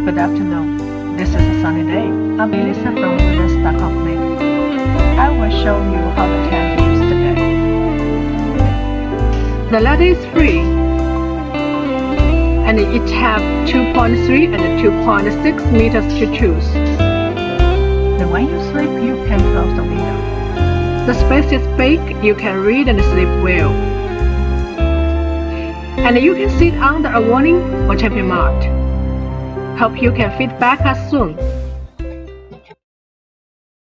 Good afternoon. This is a sunny day. I'm Elisa from rooftop company. I will show you how the tent is today. The ladder is free, and it have 2.3 and 2.6 meters to choose. Then when you sleep, you can close the window. The space is big, you can read and sleep well. And you can sit under a awning or camping mat. Hope you can feedback us soon.